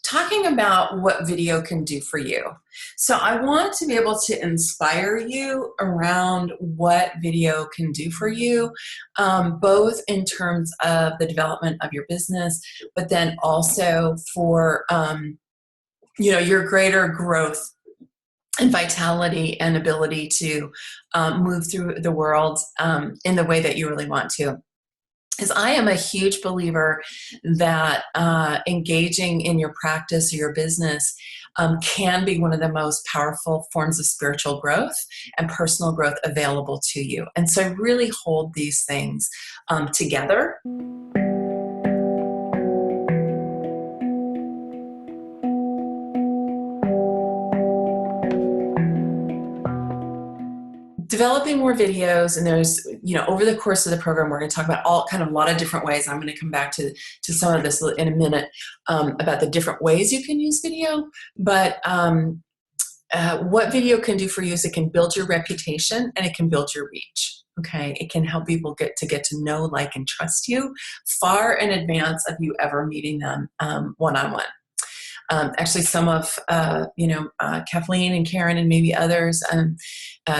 talking about what video can do for you. So I want to be able to inspire you around what video can do for you, both in terms of the development of your business, but then also for your greater growth and vitality and ability to move through the world in the way that you really want to. Is I am a huge believer that engaging in your practice or your business can be one of the most powerful forms of spiritual growth and personal growth available to you. And so I really hold these things together. Developing more videos, and there's, over the course of the program, we're going to talk about a lot of different ways. I'm going to come back to some of this in a minute about the different ways you can use video. But what video can do for you is it can build your reputation and it can build your reach. Okay, it can help people get to know, like, and trust you far in advance of you ever meeting them one-on-one. Actually, some of Kathleen and Karen and maybe others,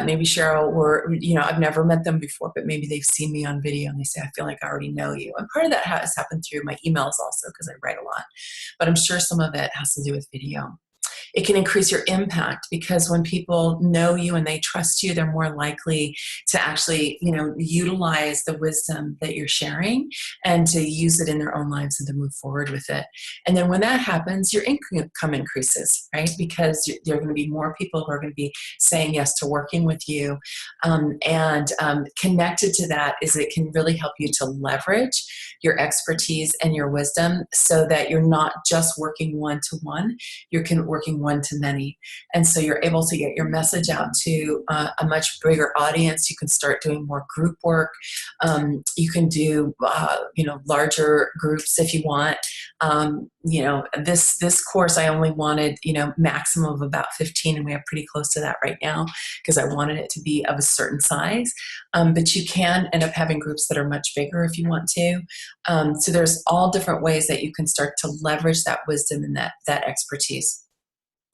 maybe Cheryl were, I've never met them before, but maybe they've seen me on video and they say, I feel like I already know you. And part of that has happened through my emails also, because I write a lot, but I'm sure some of it has to do with video. It can increase your impact, because when people know you and they trust you, they're more likely to actually, utilize the wisdom that you're sharing and to use it in their own lives and to move forward with it. And then when that happens, your income increases, right? Because there are going to be more people who are going to be saying yes to working with you. And connected to that is it can really help you to leverage your expertise and your wisdom so that you're not just working one-to-one, you're working one-to-many. And so you're able to get your message out to a much bigger audience. You can start doing more group work. You can do, larger groups if you want. This course, I only wanted, maximum of about 15, and we have pretty close to that right now because I wanted it to be of a certain size. But you can end up having groups that are much bigger if you want to. So there's all different ways that you can start to leverage that wisdom and that expertise.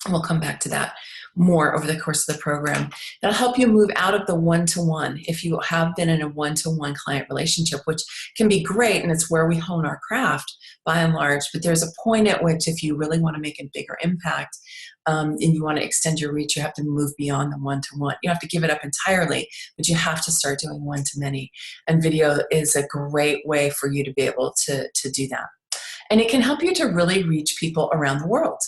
And we'll come back to that more over the course of the program. That'll help you move out of the one-to-one if you have been in a one-to-one client relationship, which can be great, and it's where we hone our craft by and large. But there's a point at which if you really want to make a bigger impact and you want to extend your reach, you have to move beyond the one-to-one. You have to give it up entirely, but you have to start doing one-to-many. And video is a great way for you to be able to do that. And it can help you to really reach people around the world.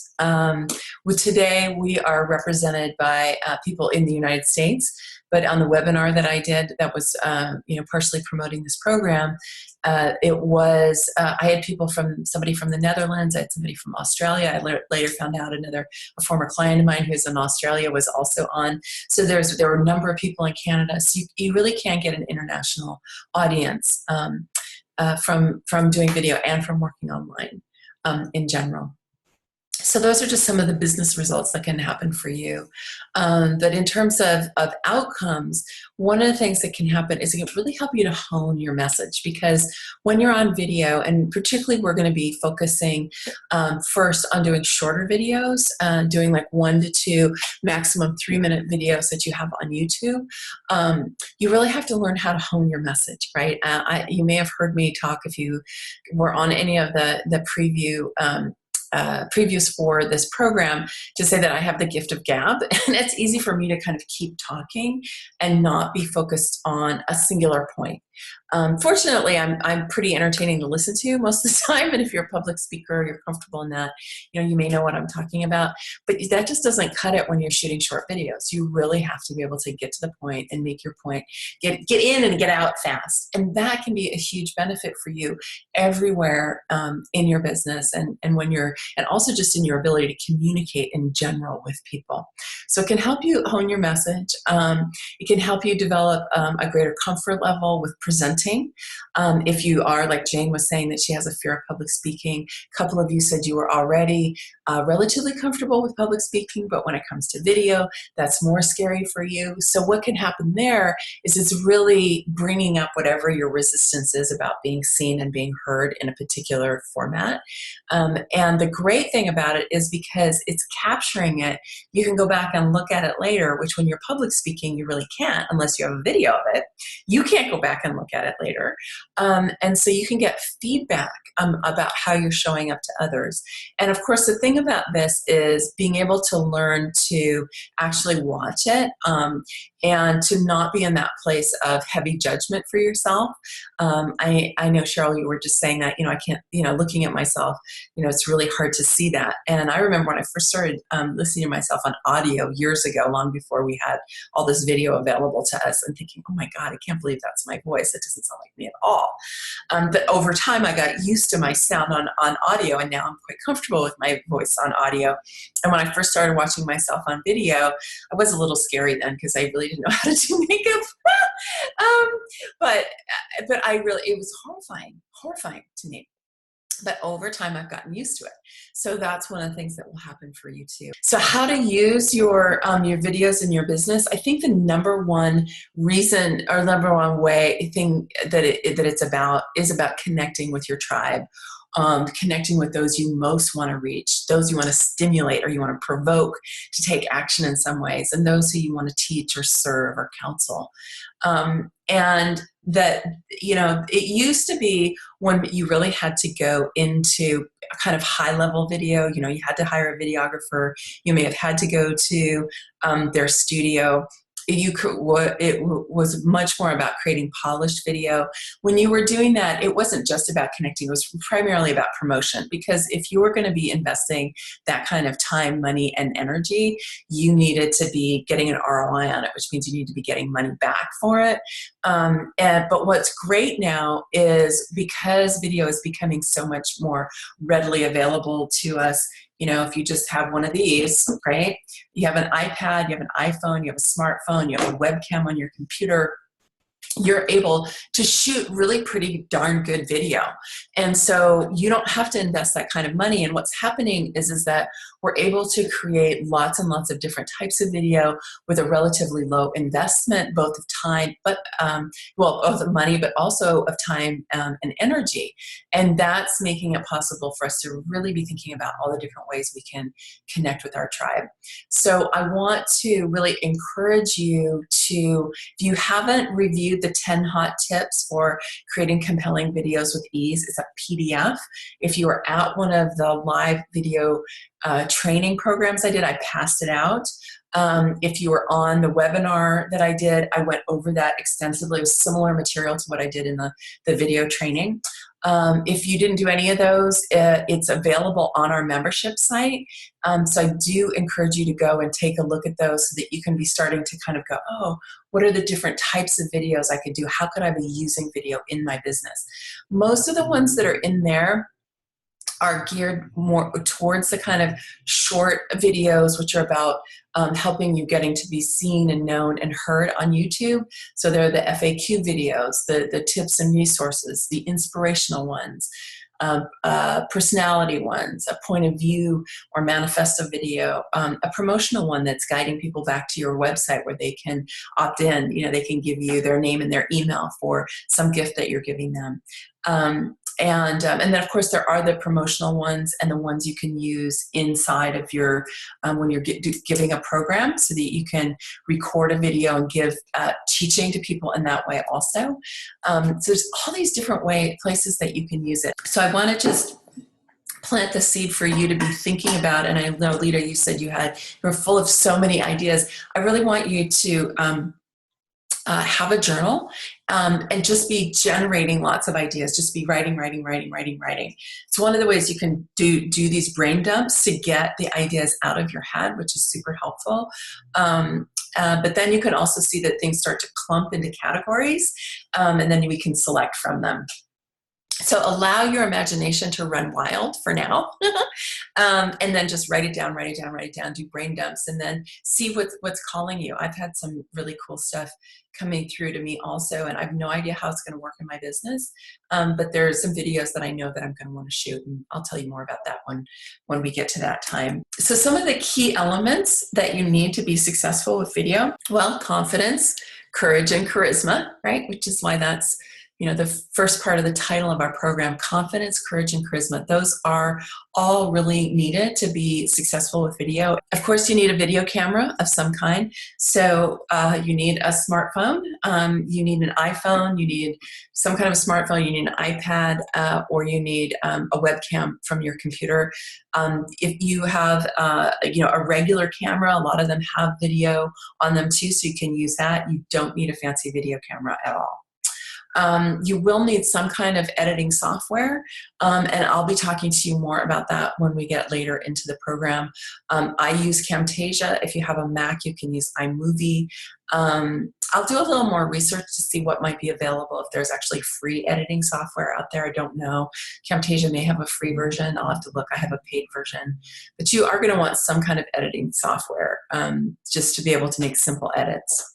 Today, we are represented by people in the United States, but on the webinar that I did that was partially promoting this program, I had somebody from the Netherlands, I had somebody from Australia. I later found out a former client of mine who's in Australia was also on. So there were a number of people in Canada. So you really can get an international audience from doing video and from working online in general. So those are just some of the business results that can happen for you. But in terms of outcomes, one of the things that can happen is it can really help you to hone your message, because when you're on video, and particularly we're going to be focusing first on doing shorter videos, doing like 1 to 2, maximum 3-minute videos that you have on YouTube, you really have to learn how to hone your message, right? You may have heard me talk, if you were on any of the previews for this program, to say that I have the gift of gab, and it's easy for me to kind of keep talking and not be focused on a singular point. Fortunately, I'm pretty entertaining to listen to most of the time, and if you're a public speaker, you're comfortable in that, you may know what I'm talking about, but that just doesn't cut it when you're shooting short videos. You really have to be able to get to the point and make your point, get in and get out fast, and that can be a huge benefit for you everywhere in your business, and also just in your ability to communicate in general with people. So it can help you hone your message. It can help you develop a greater comfort level with presenting presenting. If you are, like Jane was saying, that she has a fear of public speaking, a couple of you said you were already relatively comfortable with public speaking, but when it comes to video, that's more scary for you. So what can happen there is it's really bringing up whatever your resistance is about being seen and being heard in a particular format. And the great thing about it is because it's capturing it, you can go back and look at it later, which when you're public speaking, you really can't unless you have a video of it. You can't go back and look at it later. And so you can get feedback about how you're showing up to others. And of course, the thing about this is being able to learn to actually watch it and to not be in that place of heavy judgment for yourself. I know, Cheryl, you were just saying that, I can't, looking at myself, it's really hard to see that. And I remember when I first started listening to myself on audio years ago, long before we had all this video available to us, and thinking, oh my God, I can't believe that's my voice. It doesn't sound like me at all. But over time, I got used to my sound on audio, and now I'm quite comfortable with my voice on audio. And when I first started watching myself on video, I was a little scary then because I really didn't know how to do makeup. But it was horrifying to me. But over time, I've gotten used to it. So that's one of the things that will happen for you too. So how to use your videos in your business? I think the number one reason or number one thing that it's about is about connecting with your tribe. Connecting with those you most want to reach, those you want to stimulate or you want to provoke to take action in some ways, and those who you want to teach or serve or counsel. And that, it used to be when you really had to go into a kind of high level video, you had to hire a videographer, you may have had to go to their studio. It was much more about creating polished video. When you were doing that, it wasn't just about connecting. It was primarily about promotion, because if you were going to be investing that kind of time, money, and energy, you needed to be getting an ROI on it, which means you need to be getting money back for it. But what's great now is because video is becoming so much more readily available to us. If you just have one of these, right? You have an iPad, you have an iPhone, you have a smartphone, you have a webcam on your computer, you're able to shoot really pretty darn good video. And so you don't have to invest that kind of money. And what's happening is that we're able to create lots and lots of different types of video with a relatively low investment, both of time, but both of money, but also of time and energy. And that's making it possible for us to really be thinking about all the different ways we can connect with our tribe. So I want to really encourage you to, if you haven't reviewed the 10 hot tips for creating compelling videos with ease, it's a PDF. If you were at one of the live video training programs I did, I passed it out. If you were on the webinar that I did, I went over that extensively. It was similar material to what I did in the video training. If you didn't do any of those, it's available on our membership site. So I do encourage you to go and take a look at those so that you can be starting to kind of go, oh, what are the different types of videos I could do? How could I be using video in my business? Most of the ones that are in there are geared more towards the kind of short videos, which are about helping you getting to be seen and known and heard on YouTube. So they're the FAQ videos, the tips and resources, the inspirational ones, personality ones, a point of view or manifesto video, a promotional one that's guiding people back to your website where they can opt in. They can give you their name and their email for some gift that you're giving them. And then, of course, there are the promotional ones and the ones you can use inside of your, when you're giving a program, so that you can record a video and give teaching to people in that way also. So there's all these different places that you can use it. So I want to just plant the seed for you to be thinking about. And I know, Lita, you said you were full of so many ideas. I really want you to have a journal and just be generating lots of ideas. Just be writing. It's one of the ways you can do these brain dumps to get the ideas out of your head, which is super helpful. But then you can also see that things start to clump into categories, and then we can select from them. So allow your imagination to run wild for now. And then just write it down, write it down, write it down, do brain dumps, and then see what's calling you. I've had some really cool stuff coming through to me also, and I have no idea how it's going to work in my business. But there's some videos that I know that I'm going to want to shoot, and I'll tell you more about that when we get to that time. So some of the key elements that you need to be successful with video, well, confidence, courage, and charisma, right? Which is why that's the first part of the title of our program, confidence, courage, and charisma. Those are all really needed to be successful with video. Of course, you need a video camera of some kind. So you need a smartphone, you need an iPhone, you need some kind of a smartphone, you need an iPad, or you need a webcam from your computer. If you have a regular camera, a lot of them have video on them too, so you can use that. You don't need a fancy video camera at all. You will need some kind of editing software, and I'll be talking to you more about that when we get later into the program. I use Camtasia. If you have a Mac, you can use iMovie. I'll do a little more research to see what might be available, if there's actually free editing software out there. I don't know. Camtasia may have a free version. I'll have to look. I have a paid version. But you are going to want some kind of editing software just to be able to make simple edits.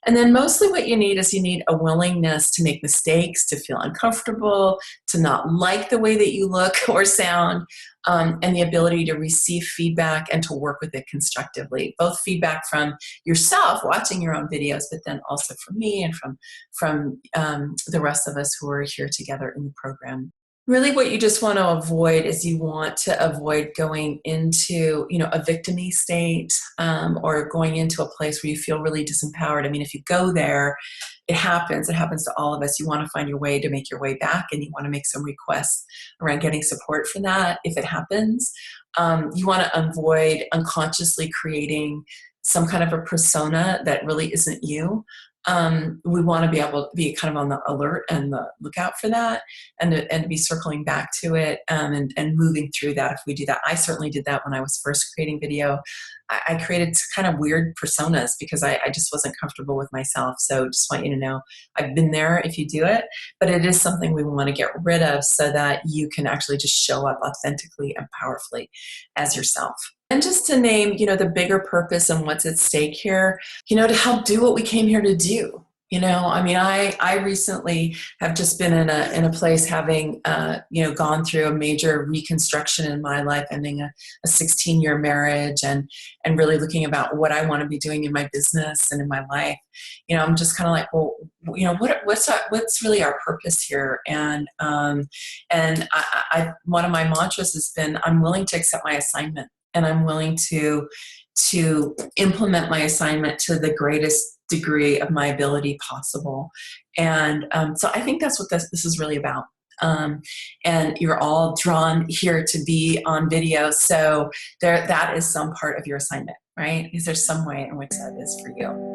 And then mostly what you need is you need a willingness to make mistakes, to feel uncomfortable, to not like the way that you look or sound, and the ability to receive feedback and to work with it constructively. Both feedback from yourself watching your own videos, but then also from me and from the rest of us who are here together in the program. Really what you just want to avoid is you want to avoid going into, a victim-y state, or going into a place where you feel really disempowered. I mean, if you go there, it happens to all of us. You want to find your way to make your way back, and you want to make some requests around getting support for that if it happens. You want to avoid unconsciously creating some kind of a persona that really isn't you. We want to be able to be kind of on the alert and the lookout for that, and to be circling back to it, and moving through that if we do that. I certainly did that when I was first creating video. I created kind of weird personas because I just wasn't comfortable with myself. So just want you to know I've been there if you do it, but it is something we want to get rid of so that you can actually just show up authentically and powerfully as yourself. And just to name, the bigger purpose and what's at stake here, to help do what we came here to do. I mean, I recently have just been in a place having, gone through a major reconstruction in my life, ending a 16-year marriage, and really looking about what I want to be doing in my business and in my life. I'm just kind of like, well, what's really our purpose here? And I one of my mantras has been, I'm willing to accept my assignment. And I'm willing to implement my assignment to the greatest degree of my ability possible. And so I think that's what this is really about. And you're all drawn here to be on video. So that is some part of your assignment, right? Is there some way in which that is for you?